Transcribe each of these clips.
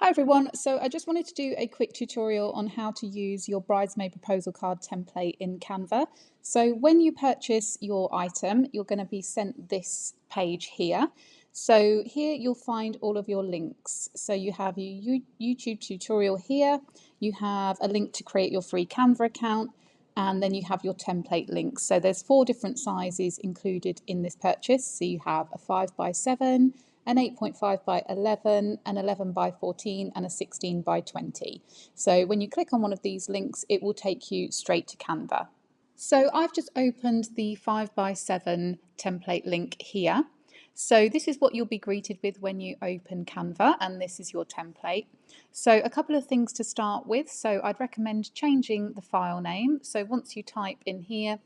Hi everyone, so I just wanted to do a quick tutorial on how to use your Bridesmaid Proposal Card template in Canva. So when you purchase your item, you're going to be sent this page here. So here you'll find all of your links. So you have your YouTube tutorial here, you have a link to create your free Canva account, and then you have your template links. So there's 4 different sizes included in this purchase. So you have a 5x7, an 8.5 by 11, an 11 by 14, and a 16 by 20. So when you click on one of these links, it will take you straight to Canva. So I've just opened the 5x7 template link here. So this is what you'll be greeted with when you open Canva, and this is your template. So a couple of things to start with. So I'd recommend changing the file name. So once you type in here,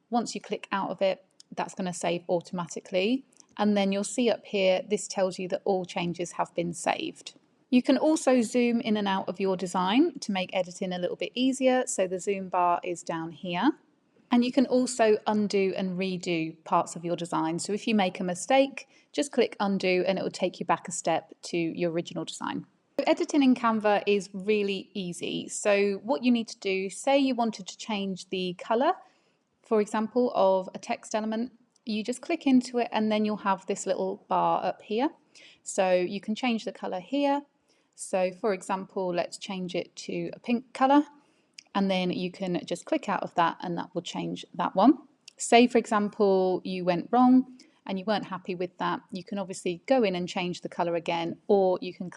once you click out of it, that's going to save automatically. And then you'll see up here, this tells you that all changes have been saved. You can also zoom in and out of your design to make editing a little bit easier. So the zoom bar is down here. And you can also undo and redo parts of your design. So if you make a mistake, just click undo and it will take you back a step to your original design. Editing in Canva is really easy. So what you need to do, say you wanted to change the color, for example, of a text element, you just click into it and then you'll have this little bar up here. So you can change the color here. So for example, let's change it to a pink color, and then you can just click out of that and that will change that one. Say for example, you went wrong and you weren't happy with that, you can obviously go in and change the color again, or you can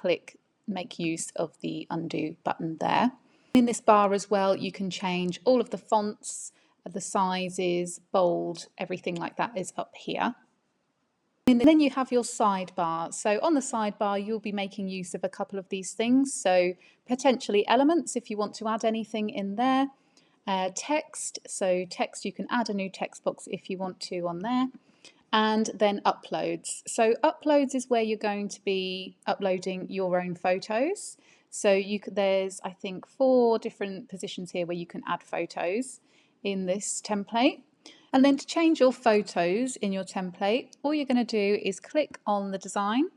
make use of the undo button there. In this bar as well, you can change all of the fonts, the sizes, bold, everything like that is up here. And then you have your sidebar. So on the sidebar, you'll be making use of a couple of these things. So potentially elements, if you want to add anything in there. Text, so text, you can add a new text box if you want to on there. And then uploads. So uploads is where you're going to be uploading your own photos. So there's, I think, 4 different positions here where you can add photos in this template. And then to change your photos in your template, all you're going to do is click on the design,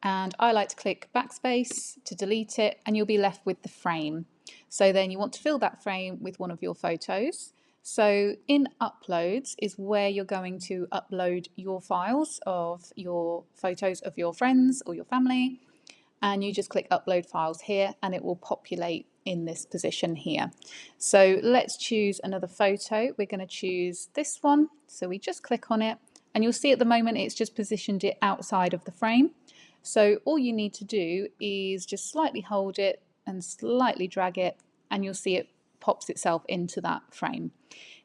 and I like to click backspace to delete it, and you'll be left with the frame. So then you want to fill that frame with one of your photos. So in uploads is where you're going to upload your files of your photos of your friends or your family, and you just click upload files here and it will populate in this position here. So let's choose another photo. We're going to choose this one. So we just click on it and you'll see at the moment it's just positioned it outside of the frame. So all you need to do is just slightly hold it and slightly drag it and you'll see it pops itself into that frame.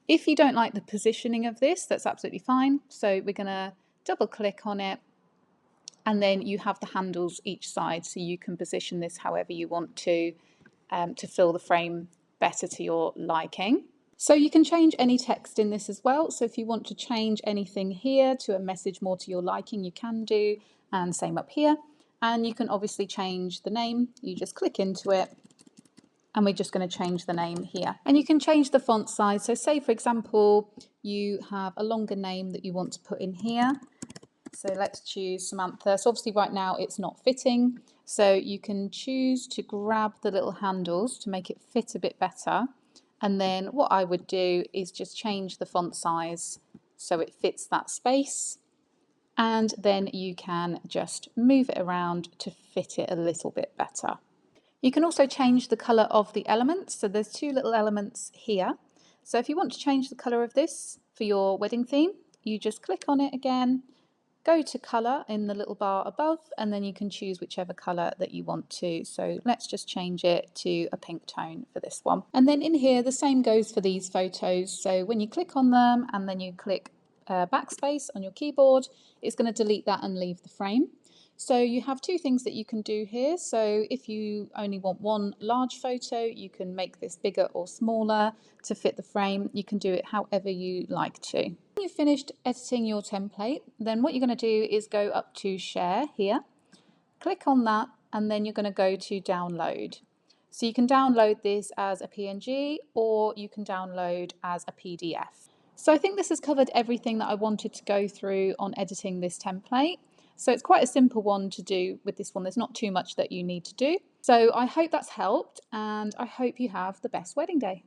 If you don't like the positioning of this, that's absolutely fine. So we're going to double click on it, and then you have the handles each side, so you can position this however you want to fill the frame better to your liking. So you can change any text in this as well. So if you want to change anything here to a message more to your liking, you can do, and same up here. And you can obviously change the name. You just click into it, and we're just going to change the name here. And you can change the font size. So say for example, you have a longer name that you want to put in here. So let's choose Samantha. So obviously right now it's not fitting. So you can choose to grab the little handles to make it fit a bit better. And then what I would do is just change the font size so it fits that space. And then you can just move it around to fit it a little bit better. You can also change the colour of the elements. So there's 2 little elements here. So if you want to change the colour of this for your wedding theme, you just click on it again, go to colour in the little bar above, and then you can choose whichever colour that you want to. So let's just change it to a pink tone for this one. And then in here, the same goes for these photos. So when you click on them and then you click backspace on your keyboard, it's going to delete that and leave the frame. So you have 2 things that you can do here. So if you only want one large photo, you can make this bigger or smaller to fit the frame. You can do it however you like to. When you've finished editing your template, then what you're going to do is go up to share here, click on that, and then you're going to go to download. So you can download this as a PNG or you can download as a PDF. So I think this has covered everything that I wanted to go through on editing this template. So it's quite a simple one to do with this one. There's not too much that you need to do. So I hope that's helped, and I hope you have the best wedding day.